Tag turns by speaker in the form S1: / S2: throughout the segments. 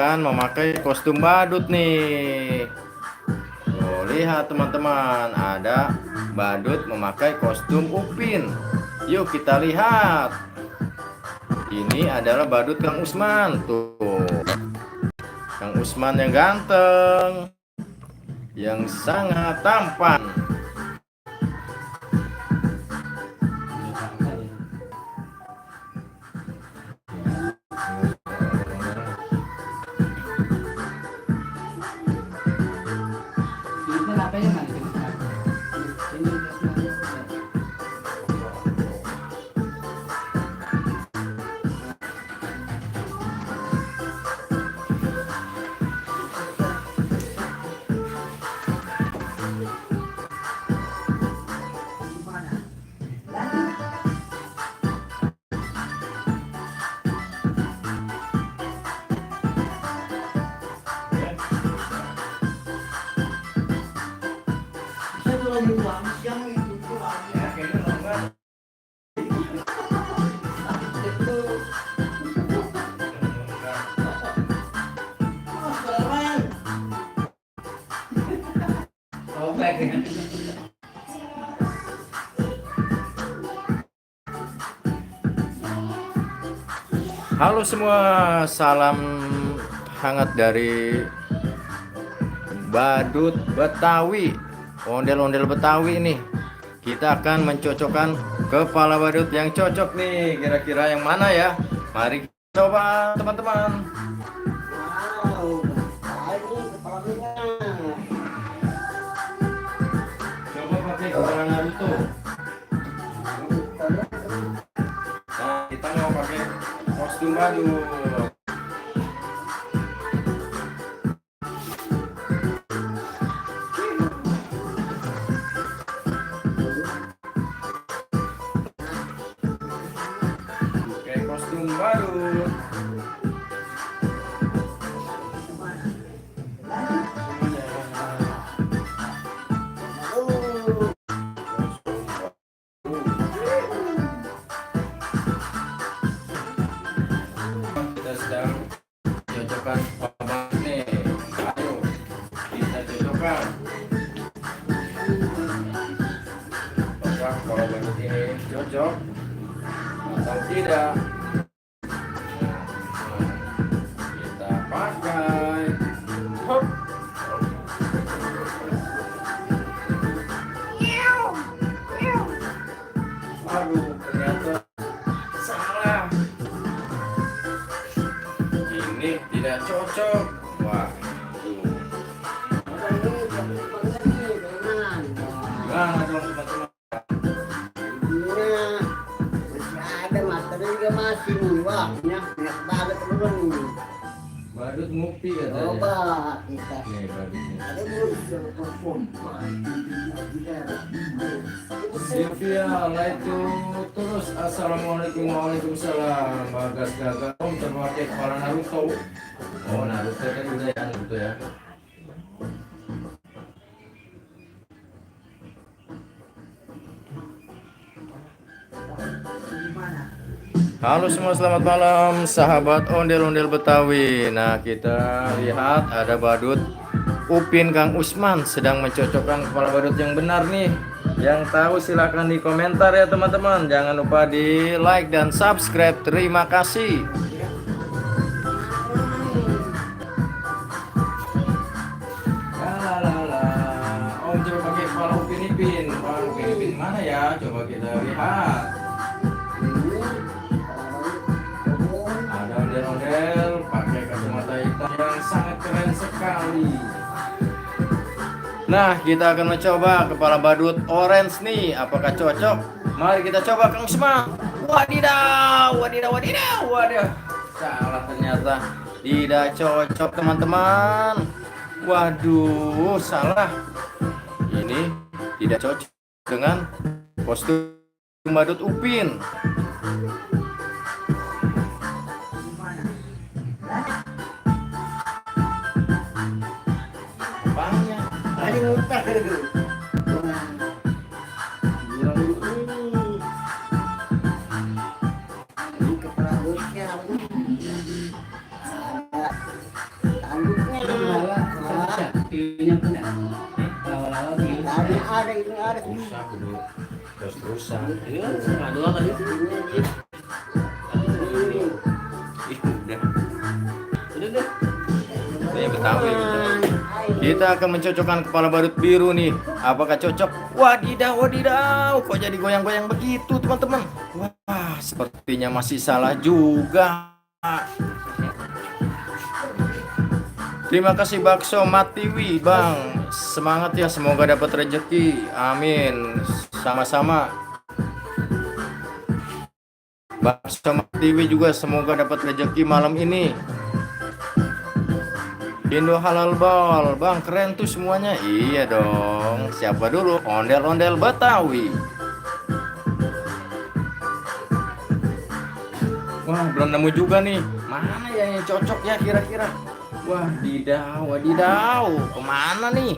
S1: akan memakai kostum badut nih. Tuh, lihat teman-teman, ada badut memakai kostum Upin. Yuk kita lihat. Ini adalah badut Kang Usman. Tuh, Kang Usman yang ganteng, yang sangat tampan. Halo semua, salam hangat dari badut Betawi, ondel-ondel Betawi nih. Kita akan mencocokkan kepala badut yang cocok nih. Kira-kira yang mana ya? Mari kita coba teman-teman. Coba pakai kepala Naruto. Nah, kita mau pakai kostum badut. Pakai kostum badut. Kita sedang cocokkan kepala nih. Ayo kita cocokkan. Apakah kepala badut ini cocok atau tidak? Kita pakai. Hop. Aduh, ternyata salah. Ini tidak cocok. Wah, gimana dong teman-teman?
S2: Ada materi juga masih wah banyak banget belum.
S1: Badut Mupi katanya.
S2: Coba kita
S1: Nih badutnya.
S2: ada terus perform.
S1: Sylvia, itu terus. Assalamualaikum, waalaikumsalam. Bagas gagal om terpakai kepala Naruto. Oh Naruto kan udah ya Naruto ya. Halo semua, selamat malam sahabat ondel-ondel Betawi. Nah, kita lihat ada badut Upin Kang Usman sedang mencocokkan kepala badut yang benar nih. Yang tahu silahkan di komentar ya teman-teman. Jangan lupa di like dan subscribe. Terima kasih. Om coba pakai kepala Upin Ipin. Kepala Upin Ipin mana ya? Coba kita lihat. Ada ondel-ondel pakai kacamata hitam yang sangat keren sekali. Nah, kita akan mencoba kepala badut orange nih. Apakah cocok? Mari kita coba Kang Usman. Wadidaw, wadidaw, wadidaw, wadidaw. Salah ternyata. Tidak cocok teman-teman. Waduh, salah. Ini tidak cocok dengan kostum badut Upin. Apanya?
S2: Ada mutar dulu. Ini kepala bosnya. View-nya pun awal-awal view. Ada ini ada.
S1: Usah kudu terus-terusan.
S3: Ini kan setengah dua tadi.
S1: Ih, udah.
S3: Udah deh.
S1: Ini Betawi. Kita akan mencocokkan kepala badut biru nih. Apakah cocok? Wadidaw, wadidaw. Kok jadi goyang-goyang begitu, teman-teman? Wah, sepertinya masih salah juga. Terima kasih Bakso Matiwi, Bang. Semangat ya, semoga dapat rezeki. Amin. Sama-sama. Bakso Matiwi juga semoga dapat rezeki malam ini. Indo Halal Ball, Bang, keren tuh semuanya. Iya dong. Siapa dulu? Ondel-ondel Betawi. Wah, belum nemu juga nih. Mana ya yang cocok ya kira-kira? Wadidaw, wadidaw. Kemana nih?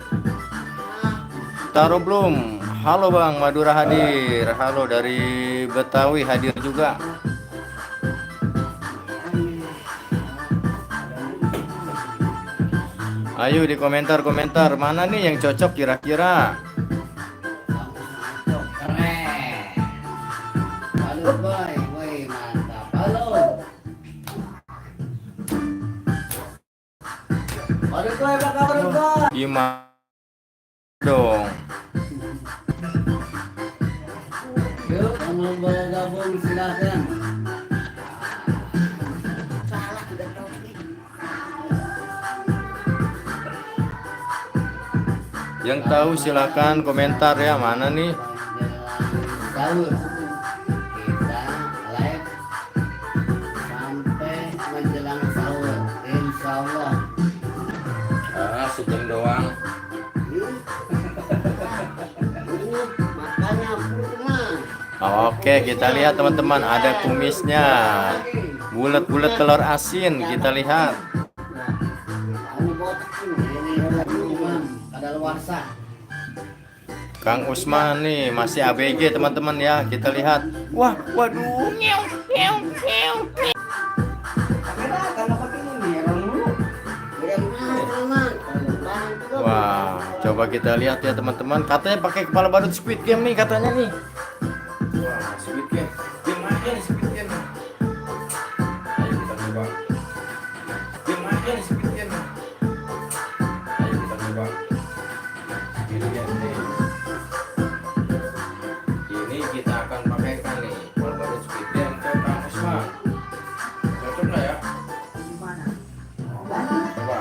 S1: Taruh belum? Halo Bang, Madura hadir. Halo dari Betawi hadir juga. Ayo di komentar-komentar mana nih yang cocok kira-kira.
S2: Keren. Halo boy, boy mantap. Halo. Halo boy, apa kabar boy?
S1: Gimana dong?
S2: Yuk, yang mau bergabung silakan. Salah udah tahu.
S1: Yang tahu silakan komentar ya, mana nih?
S2: Sahur kita live sampai menjelang sahur, insya Allah.
S1: Sejam doang.
S2: Makanya pernah.
S1: Oke, kita lihat teman-teman, ada kumisnya. Bulat-bulat telur asin, kita lihat.
S2: Anu botak ini Imam kadaluarsa.
S1: Kang Usman nih masih ABG teman-teman ya, kita lihat. Wah, waduh. Wah, coba kita lihat ya teman-teman. Katanya pakai kepala badut Squid Game nih katanya nih. Wah, Squid Game. Game aja nih Squid Game. Ayo kita coba. Game aja nih Squid Game. Ayo kita coba. Squid Game nih. Ini kita akan pakaikan nih kepala badut Squid Game ke Kang Usman. Cocok nggak ya? Coba.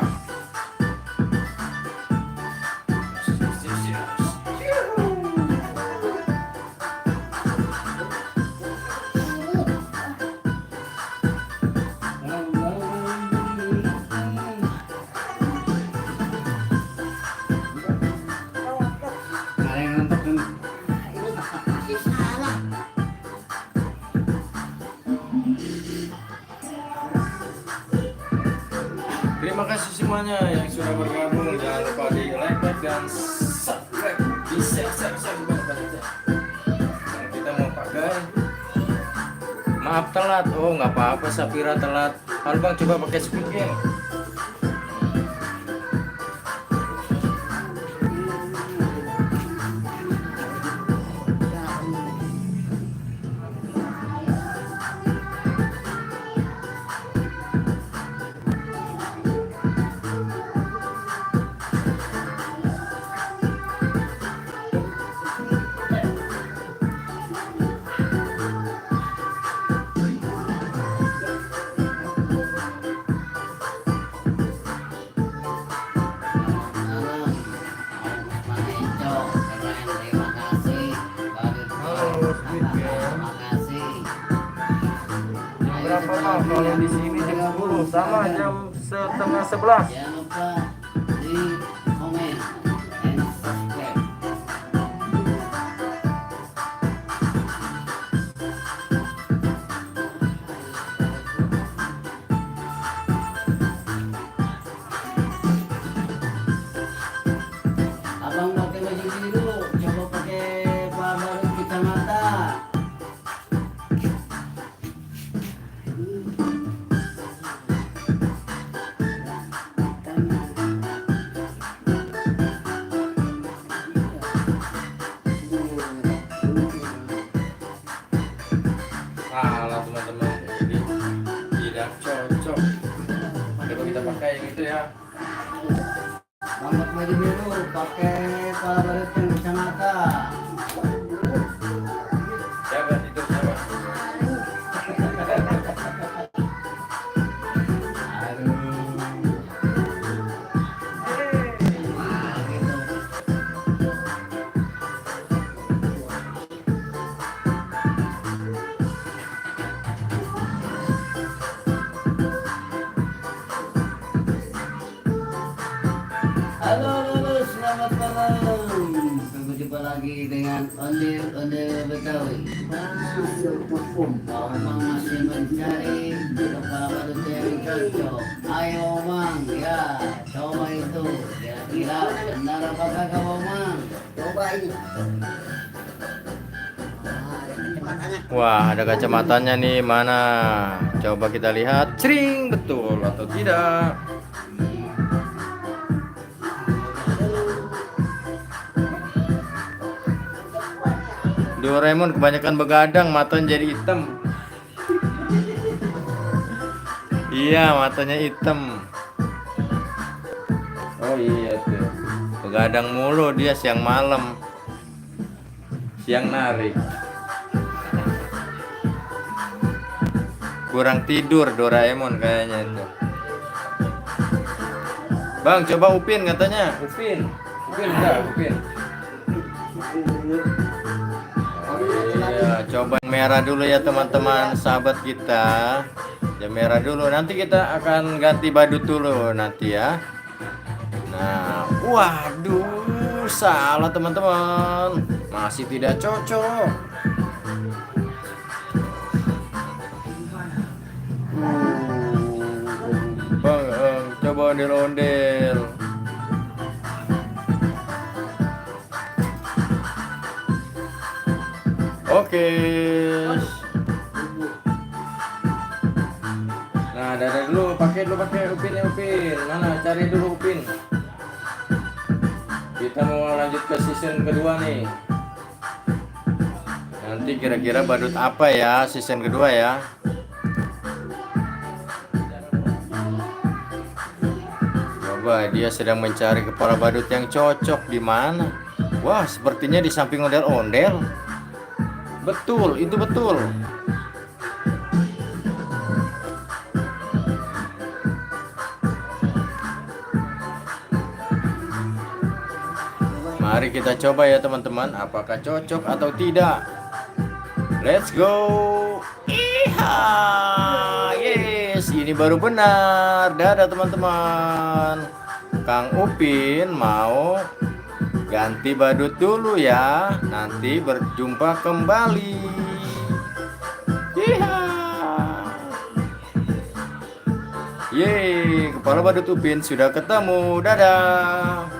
S1: Terima kasih semuanya yang sudah bergabung. Jangan lupa di like dan subscribe. Di share juga banyak. Yang kita mau pakai. Maaf telat. Oh nggak apa-apa, Safira telat. Halo Bang, coba pakai Squid Game. Berapa Bang? Kalau di sini jam 10 sama jam setengah 11.
S2: Jangan lupa di komen and subscribe. Abang pakai baju biru, coba pakai baru kacamata.
S1: kita pakai yang itu ya.
S2: Rambut baju biru pakai kepala badut yang kacamata.
S1: Siapa itu siapa?
S2: Aduh. Wah, gitu. Halo, selamat malam. Berjumpa lagi dengan ondel Betawi. Omang masih mencari kepala badut yang cocok. Ayo Omang, ya coba itu. Kira-kira benar apa kagak Omang? Coba ini.
S1: Wah, ada kacamatanya nih, mana? Coba kita lihat, cring, betul atau tidak? Doraemon kebanyakan begadang, matanya jadi hitam. Iya, matanya hitam. Oh iya tuh, begadang mulu dia siang malam, siang narik. Kurang tidur Doraemon kayaknya itu. Bang, coba Upin katanya. Upin enggak, Upin. Iya, coba yang merah dulu ya teman-teman sahabat kita. Yang merah dulu. Nanti kita akan ganti badut dulu nanti ya. Nah, waduh, salah teman-teman. Masih tidak cocok. Bang, coba ondel-ondel. Oke. Nah, dari dulu pakai Upin ya Upin. Mana cari dulu Upin. Kita mau lanjut ke season kedua nih. Nanti kira-kira badut apa ya season kedua ya? Coba dia sedang mencari kepala badut yang cocok di mana? Wah, sepertinya di samping ondel-ondel. Betul, itu betul. Mari kita coba ya teman-teman, apakah cocok atau tidak. Let's go. Iha. Yes, ini baru benar. Dadah teman-teman. Kang Upin mau ganti badut dulu ya. Nanti berjumpa kembali. Iha. Yeay, kepala badut Upin sudah ketemu. Dadah.